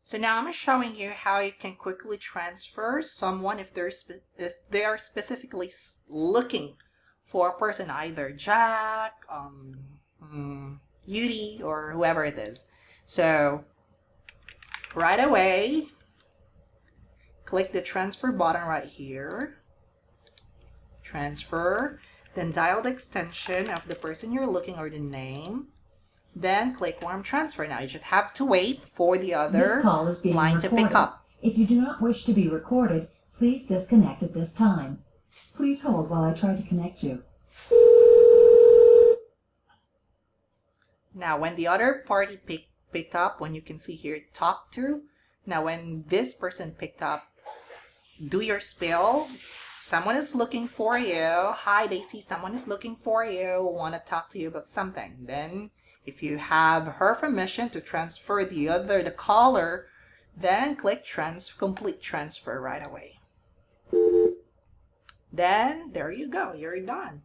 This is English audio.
So now I'm showing you how you can quickly transfer someone if they are specifically looking for a person, either Jack, Yuri, or whoever it is. So right away, click the transfer button right here. Transfer. Then dial the extension of the person you're looking or the name. Then click warm transfer. Now you just have to wait for the other line to pick up. If you do not wish to be recorded, please disconnect at this time. Please hold while I try to connect you. Now when the other party picked up, when you can see here, talk to. Now when this person picked up, do your spiel. Someone is looking for you. Hi Daisy, someone is looking for you. Want to talk to you about something. Then if you have her permission to transfer the caller, then click complete transfer right away. Then there you go, you're done.